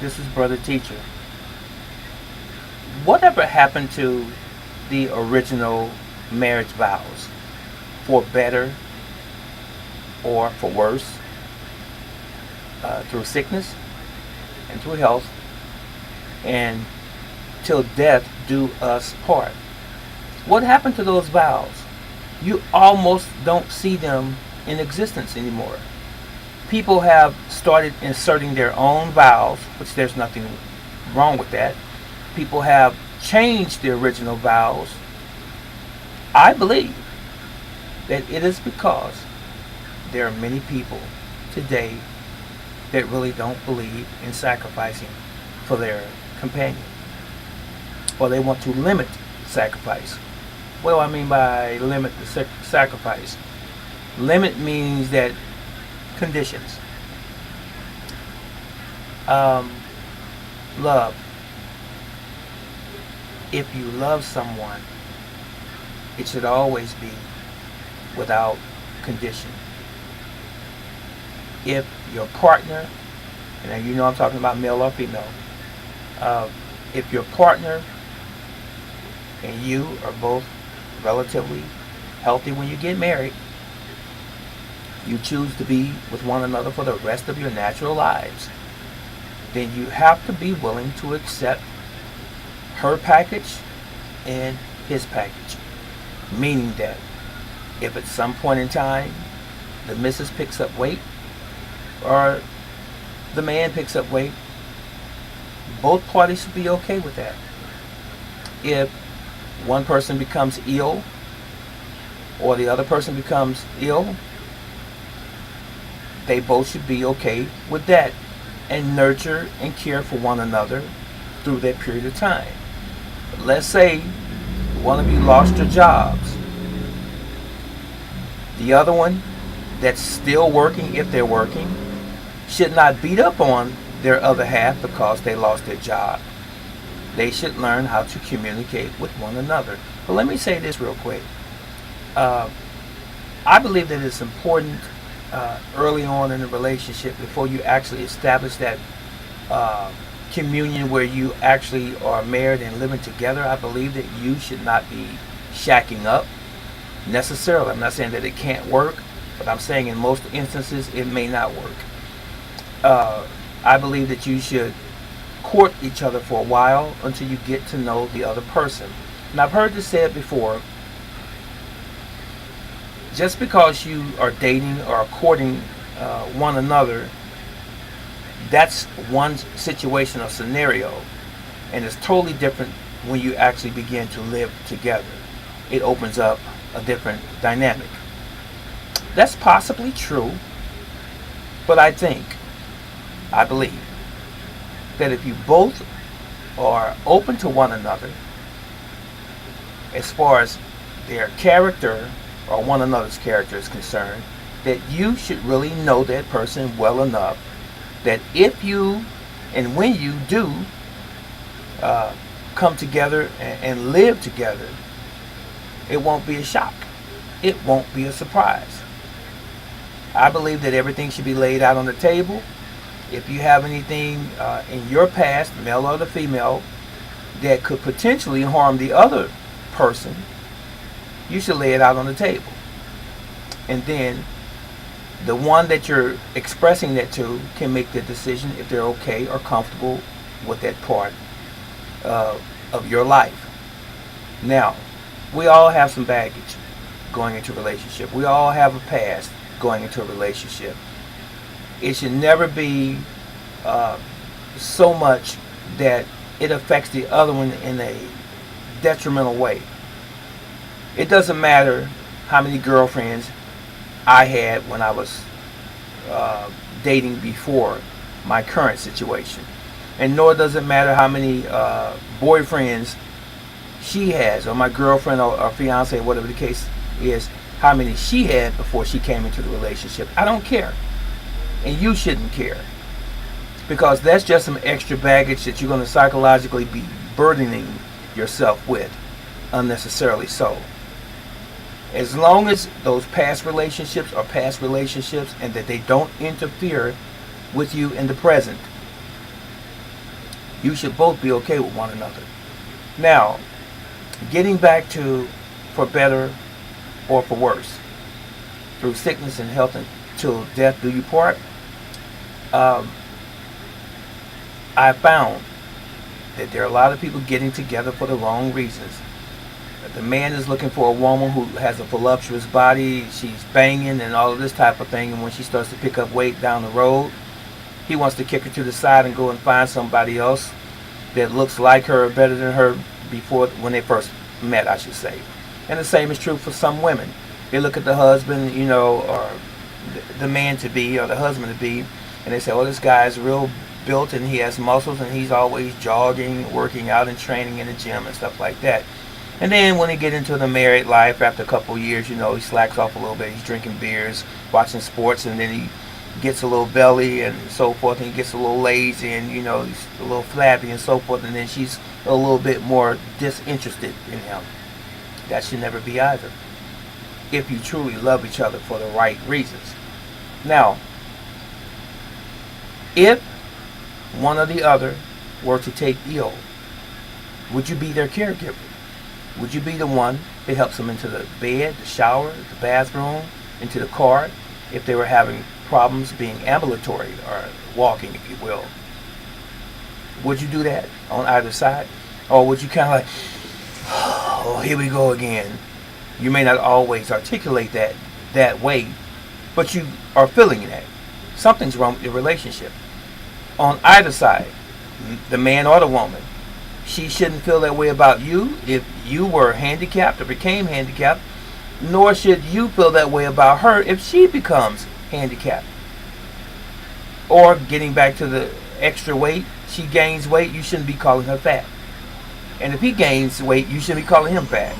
This is Brother Teacher. Whatever happened to the original marriage vows? For better or for worse, through sickness and through health, and till death do us part. What happened to those vows? You almost don't see them in existence anymore. People have started inserting their own vows, which there's nothing wrong with that. People have changed the original vows. I believe that it is because there are many people today that really don't believe in sacrificing for their companion, or they want to limit sacrifice. What do I mean by limit the sacrifice? Limit means that conditions. Love. If you love someone, it should always be without condition. If your partner, and you know I'm talking about male or female, if your partner and you are both relatively healthy when you get married, you choose to be with one another for the rest of your natural lives, then you have to be willing to accept her package and his package. Meaning that if at some point in time the missus picks up weight or the man picks up weight, both parties should be okay with that. If one person becomes ill or the other person becomes ill, they both should be okay with that and nurture and care for one another through that period of time. But let's say one of you lost your jobs. The other one that's still working, if they're working, should not beat up on their other half because they lost their job. They should learn how to communicate with one another. But let me say this real quick. I believe that it's important early on in a relationship, before you actually establish that communion where you actually are married and living together. I believe that you should not be shacking up necessarily. I'm not saying that it can't work, but I'm saying in most instances it may not work. I believe that you should court each other for a while until you get to know the other person. And I've heard this said before. Just because you are dating or courting one another, that's one situation or scenario, and it's totally different when you actually begin to live together. It opens up a different dynamic. That's possibly true, but I believe that if you both are open to one another as far as their character or one another's character is concerned, that you should really know that person well enough that if you and when you do come together and live together, it won't be a shock. It won't be a surprise. I believe that everything should be laid out on the table. If you have anything in your past, male or the female, that could potentially harm the other person, you should lay it out on the table. And then the one that you're expressing that to can make the decision if they're okay or comfortable with that part of your life. Now, we all have some baggage going into a relationship. We all have a past going into a relationship. It should never be so much that it affects the other one in a detrimental way. It doesn't matter how many girlfriends I had when I was dating before my current situation, and nor does it matter how many boyfriends she has, or my girlfriend or fiance, whatever the case is, how many she had before she came into the relationship. I don't care, and you shouldn't care, because that's just some extra baggage that you're going to psychologically be burdening yourself with unnecessarily. So as long as those past relationships are past relationships and that they don't interfere with you in the present, You should both be okay with one another. Now, getting back to for better or for worse, through sickness and health until death do you part. I found that there are a lot of people getting together for the wrong reasons. The man is looking for a woman who has a voluptuous body, she's banging and all of this type of thing, and when she starts to pick up weight down the road, he wants to kick her to the side and go and find somebody else that looks like her or better than her before, when they first met, I should say. And the same is true for some women. They look at the husband, or the man to be, or the husband to be, and they say, oh, this guy's real built and he has muscles and he's always jogging, working out and training in the gym and stuff like that. And then when they get into the married life, after a couple of years, he slacks off a little bit. He's drinking beers, watching sports, and then he gets a little belly and so forth, and he gets a little lazy and, he's a little flabby and so forth, and then she's a little bit more disinterested in him. That should never be either, if you truly love each other for the right reasons. Now, if one or the other were to take ill, would you be their caregiver? Would you be the one that helps them into the bed, the shower, the bathroom, into the car, if they were having problems being ambulatory or walking, if you will? Would you do that on either side? Or would you kind of like, oh, here we go again? You may not always articulate that way, but you are feeling that. Something's wrong with your relationship. On either side, the man or the woman, she shouldn't feel that way about you if you were handicapped or became handicapped, nor should you feel that way about her if she becomes handicapped. Or getting back to the extra weight, she gains weight, you shouldn't be calling her fat. And if he gains weight, you shouldn't be calling him fat.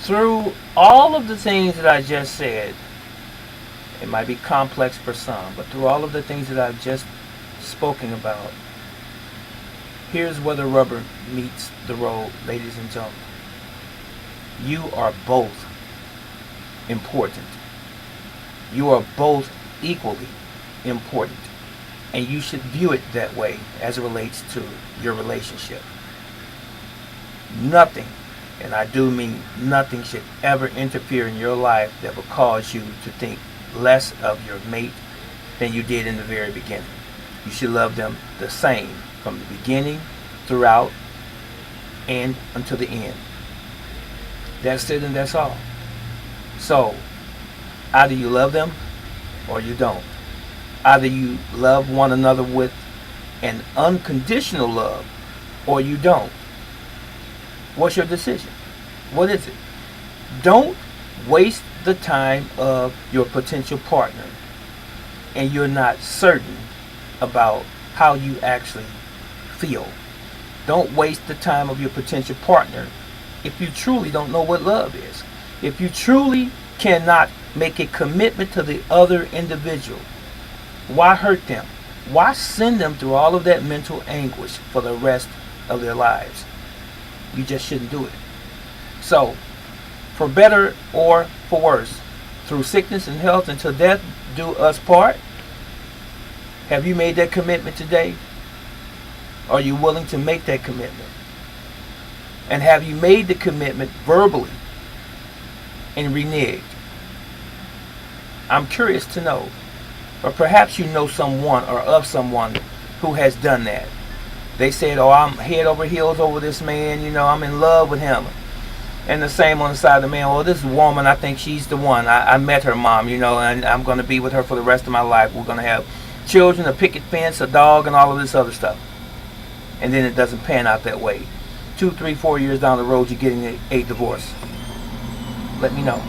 Through all of the things that I just said, it might be complex for some, but through all of the things that I've just spoken about, here's where the rubber meets the road, ladies and gentlemen. You are both important. You are both equally important. And you should view it that way as it relates to your relationship. Nothing, and I do mean nothing, should ever interfere in your life that will cause you to think less of your mate than you did in the very beginning. You should love them the same from the beginning, throughout, and until the end. That's it and that's all. So, either you love them or you don't. Either you love one another with an unconditional love or you don't. What's your decision? What is it? Don't waste the time of your potential partner and you're not certain about how you actually feel. Don't waste the time of your potential partner if you truly don't know what love is. If you truly cannot make a commitment to the other individual, why hurt them? Why send them through all of that mental anguish for the rest of their lives? You just shouldn't do it. So, for better or for worse, through sickness and health until death do us part, have you made that commitment today? Are you willing to make that commitment? And have you made the commitment verbally and reneged? I'm curious to know. Or perhaps you know someone or of someone who has done that. They said, oh, I'm head over heels over this man, I'm in love with him. And the same on the side of the man, well, this woman, I think she's the one. I met her mom, and I'm going to be with her for the rest of my life. We're going to have children, a picket fence, a dog, and all of this other stuff. And then it doesn't pan out that way. 2, 3, 4 years down the road, you're getting a divorce. Let me know.